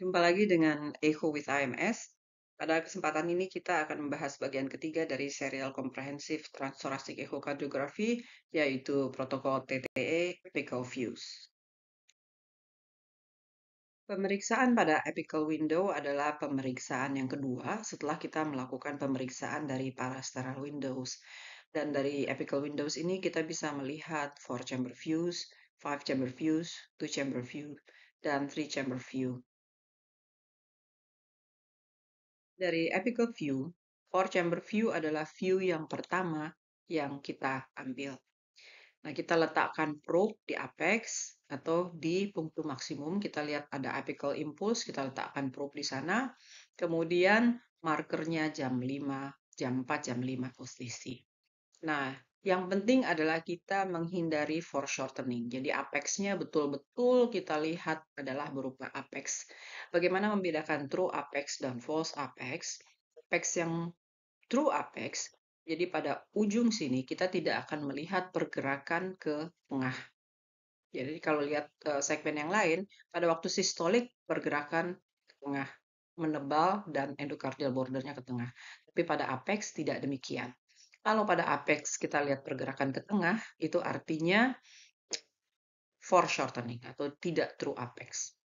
Jumpa lagi dengan Echo with IMS. Pada kesempatan ini kita akan membahas bagian ketiga dari serial komprehensif transthoracic echocardiografi, yaitu protokol TTE apical views. Pemeriksaan pada apical window adalah pemeriksaan yang kedua setelah kita melakukan pemeriksaan dari parasteral windows. Dan dari apical windows ini kita bisa melihat 4-chamber views, 5-chamber views, 2-chamber view, dan 3-chamber view. Dari apical view, 4-chamber view adalah view yang pertama yang kita ambil. Nah, kita letakkan probe di apex atau di punktum maksimum. Kita lihat ada apical impulse, kita letakkan probe di sana. Kemudian markernya jam 5, jam 4, jam 5 posisi. Nah, yang penting adalah kita menghindari foreshortening. Jadi apexnya betul-betul kita lihat adalah berupa apex. Bagaimana membedakan true apex dan false apex? Apex yang true apex, jadi pada ujung sini kita tidak akan melihat pergerakan ke tengah. Jadi kalau lihat segmen yang lain, pada waktu sistolik pergerakan ke tengah, menebal dan endocardial bordernya ke tengah. Tapi pada apex tidak demikian. Kalau pada apex kita lihat pergerakan ke tengah, itu artinya foreshortening atau tidak true apex.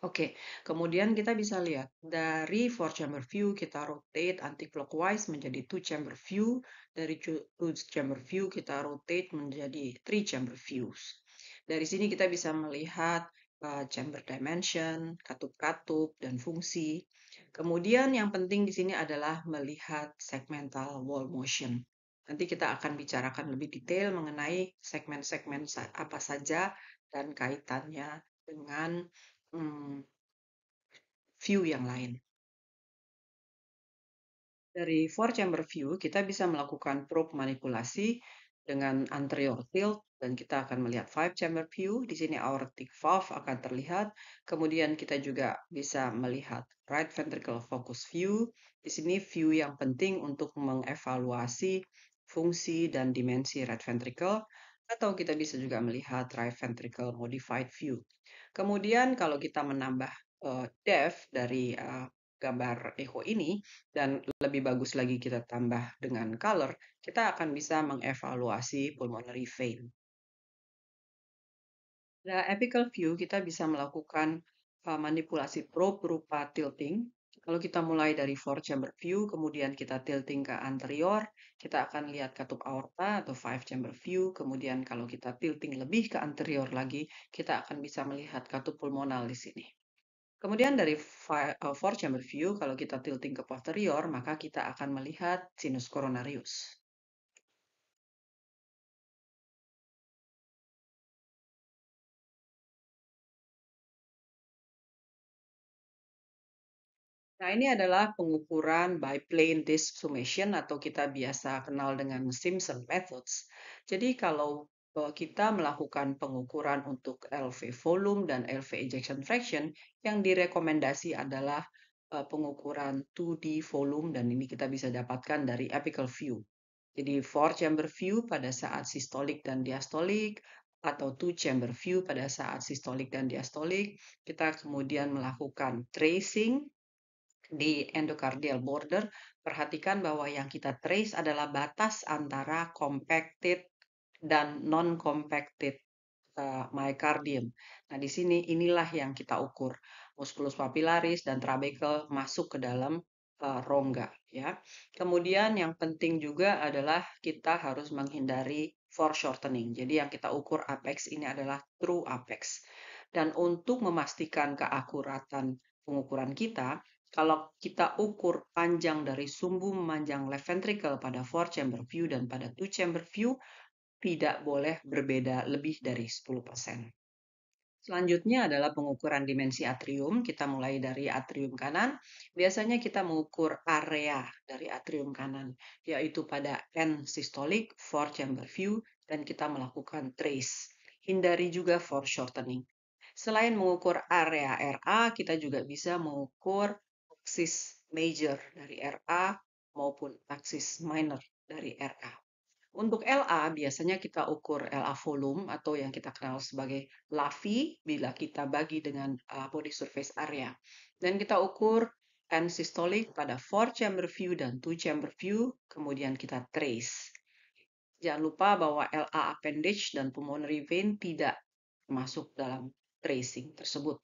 Oke, kemudian kita bisa lihat dari 4-chamber view kita rotate anti-clockwise menjadi 2-chamber view, dari 2-chamber view kita rotate menjadi 3-chamber views. Dari sini kita bisa melihat chamber dimension, katup-katup, dan fungsi. Kemudian yang penting di sini adalah melihat segmental wall motion. Nanti kita akan bicarakan lebih detail mengenai segmen-segmen apa saja dan kaitannya dengan view yang lain. Dari 4-chamber view, kita bisa melakukan probe manipulasi dengan anterior tilt, dan kita akan melihat 5-chamber view. Di sini aortic valve akan terlihat. Kemudian kita juga bisa melihat right ventricle focus view. Di sini view yang penting untuk mengevaluasi fungsi dan dimensi right ventricle, atau kita bisa juga melihat right ventricle modified view. Kemudian kalau kita menambah depth dari gambar echo ini, dan lebih bagus lagi kita tambah dengan color, kita akan bisa mengevaluasi pulmonary vein. Nah, apical view kita bisa melakukan manipulasi probe berupa tilting. Kalau kita mulai dari 4-chamber view, kemudian kita tilting ke anterior, kita akan lihat katup aorta atau 5-chamber view. Kemudian kalau kita tilting lebih ke anterior lagi, kita akan bisa melihat katup pulmonal di sini. Kemudian dari 4-chamber view, kalau kita tilting ke posterior, maka kita akan melihat sinus coronarius. Nah, ini adalah pengukuran biplane disc summation atau kita biasa kenal dengan Simpson methods. Jadi kalau kita melakukan pengukuran untuk LV volume dan LV ejection fraction, yang direkomendasi adalah pengukuran 2D volume, dan ini kita bisa dapatkan dari apical view. Jadi 4-chamber view pada saat sistolik dan diastolik, atau 2-chamber view pada saat sistolik dan diastolik. Kita kemudian melakukan tracing di endocardial border. Perhatikan bahwa yang kita trace adalah batas antara compacted dan non-compacted myocardium. Nah, di sini inilah yang kita ukur. Musculus papillaris dan trabekel masuk ke dalam rongga, ya. Kemudian yang penting juga adalah kita harus menghindari foreshortening. Jadi yang kita ukur apex ini adalah true apex. Dan untuk memastikan keakuratan pengukuran kita, kalau kita ukur panjang dari sumbu memanjang left ventricle pada 4-chamber view dan pada 2-chamber view, tidak boleh berbeda lebih dari 10%. Selanjutnya adalah pengukuran dimensi atrium. Kita mulai dari atrium kanan. Biasanya kita mengukur area dari atrium kanan, yaitu pada end systolic, 4-chamber view, dan kita melakukan trace. Hindari juga foreshortening. Selain mengukur area RA, kita juga bisa mengukur aksis major dari RA maupun aksis minor dari RA. Untuk LA biasanya kita ukur LA volume atau yang kita kenal sebagai LAVI bila kita bagi dengan body surface area. Dan kita ukur N systolic pada 4 chamber view dan 2 chamber view, kemudian kita trace. Jangan lupa bahwa LA appendage dan pulmonary vein tidak masuk dalam tracing tersebut.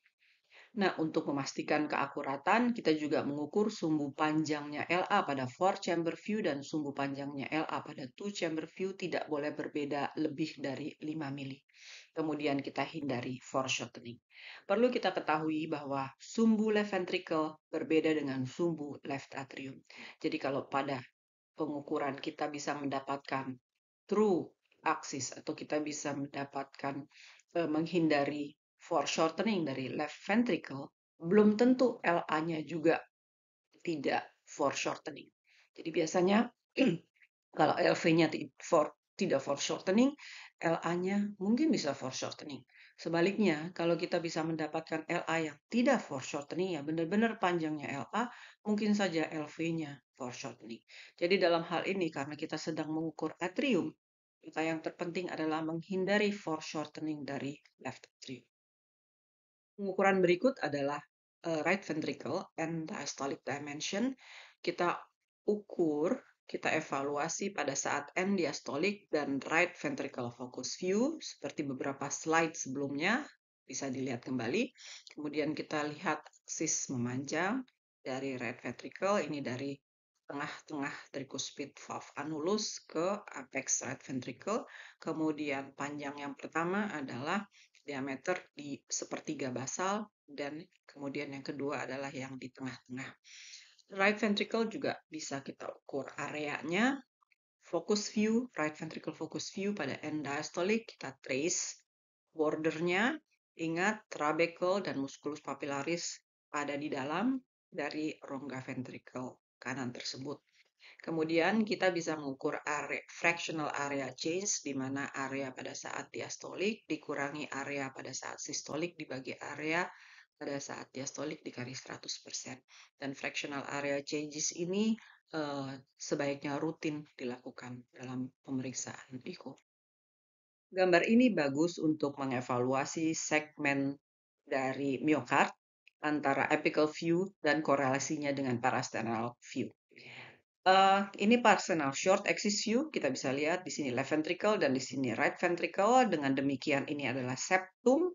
Nah, untuk memastikan keakuratan, kita juga mengukur sumbu panjangnya LA pada 4 chamber view dan sumbu panjangnya LA pada 2 chamber view tidak boleh berbeda lebih dari 5 mili. Kemudian kita hindari foreshortening. Perlu kita ketahui bahwa sumbu left ventricle berbeda dengan sumbu left atrium. Jadi kalau pada pengukuran kita bisa mendapatkan true axis atau kita bisa mendapatkan menghindari foreshortening dari left ventricle, belum tentu LA-nya juga tidak foreshortening. Jadi biasanya kalau LV-nya tidak foreshortening, LA-nya mungkin bisa foreshortening. Sebaliknya, kalau kita bisa mendapatkan LA yang tidak foreshortening, ya benar-benar panjangnya LA, mungkin saja LV-nya foreshortening. Jadi dalam hal ini, karena kita sedang mengukur atrium, maka yang terpenting adalah menghindari foreshortening dari left atrium. Pengukuran berikut adalah right ventricle and diastolic dimension. Kita ukur, kita evaluasi pada saat end diastolic dan right ventricle focus view, seperti beberapa slide sebelumnya, bisa dilihat kembali. Kemudian kita lihat aksis memanjang dari right ventricle, ini dari tengah-tengah tricuspid valve annulus ke apex right ventricle. Kemudian panjang yang pertama adalah diameter di sepertiga basal, dan kemudian yang kedua adalah yang di tengah-tengah. Right ventricle juga bisa kita ukur areanya. Focus view, right ventricle focus view pada end diastolic, kita trace bordernya. Ingat, trabecle dan musculus papillaris ada di dalam dari rongga ventricle kanan tersebut. Kemudian kita bisa mengukur fractional area change, di mana area pada saat diastolik dikurangi area pada saat sistolik dibagi area pada saat diastolik dikali 100%. Dan fractional area changes ini sebaiknya rutin dilakukan dalam pemeriksaan ECHO. Gambar ini bagus untuk mengevaluasi segmen dari miokard antara apical view dan korelasinya dengan parasternal view. Ini parasternal short axis view, kita bisa lihat di sini left ventricle dan di sini right ventricle. Dengan demikian ini adalah septum,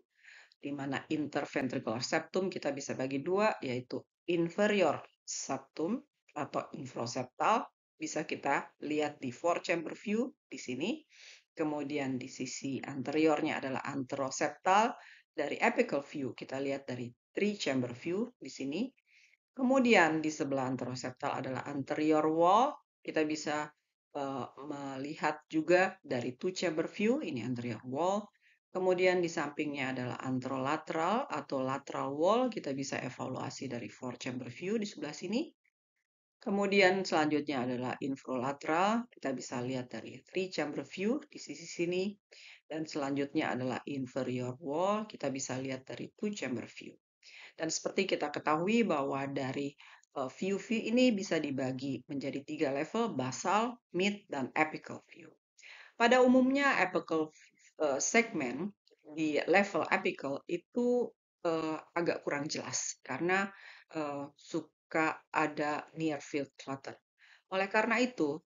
di mana interventricular septum kita bisa bagi dua, yaitu inferior septum atau infroseptal. Bisa kita lihat di 4 chamber view di sini. Kemudian di sisi anteriornya adalah anteroseptal. Dari apical view kita lihat dari 3 chamber view di sini. Kemudian di sebelah anteroseptal adalah anterior wall. Kita bisa melihat juga dari 2 chamber view, ini anterior wall. Kemudian di sampingnya adalah anterolateral atau lateral wall. Kita bisa evaluasi dari 4 chamber view di sebelah sini. Kemudian selanjutnya adalah infrolateral. Kita bisa lihat dari 3 chamber view di sisi sini. Dan selanjutnya adalah inferior wall. Kita bisa lihat dari 2 chamber view. Dan seperti kita ketahui bahwa dari view ini bisa dibagi menjadi 3 level, basal, mid, dan apical view. Pada umumnya apical segmen di level apical itu agak kurang jelas karena suka ada near field clutter. Oleh karena itu,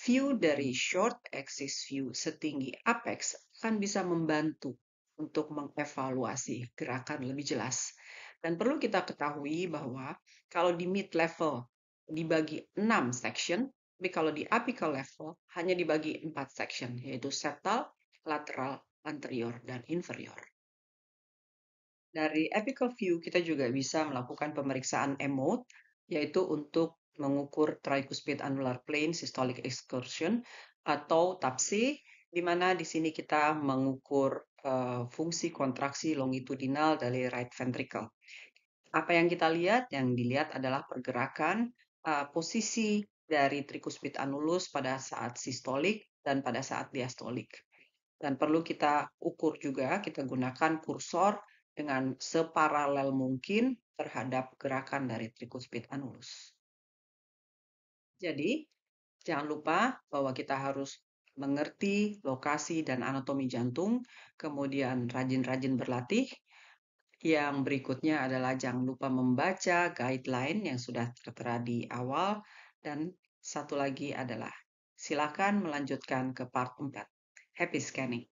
view dari short axis view setinggi apex akan bisa membantu untuk mengevaluasi gerakan lebih jelas. Dan perlu kita ketahui bahwa kalau di mid level dibagi 6 section, tapi kalau di apical level hanya dibagi 4 section, yaitu septal, lateral, anterior, dan inferior. Dari apical view kita juga bisa melakukan pemeriksaan EMOT, yaitu untuk mengukur tricuspid annular plane systolic excursion atau TAPSE, di mana di sini kita mengukur fungsi kontraksi longitudinal dari right ventricle. Apa yang kita lihat? Yang dilihat adalah pergerakan posisi dari tricuspid annulus pada saat sistolik dan pada saat diastolik. Dan perlu kita ukur juga, kita gunakan kursor dengan separalel mungkin terhadap gerakan dari tricuspid annulus. Jadi, Jangan lupa bahwa kita harus mengerti lokasi dan anatomi jantung, kemudian rajin-rajin berlatih. Yang berikutnya adalah jangan lupa membaca guideline yang sudah tertera di awal. Dan satu lagi adalah silakan melanjutkan ke part 4. Happy scanning!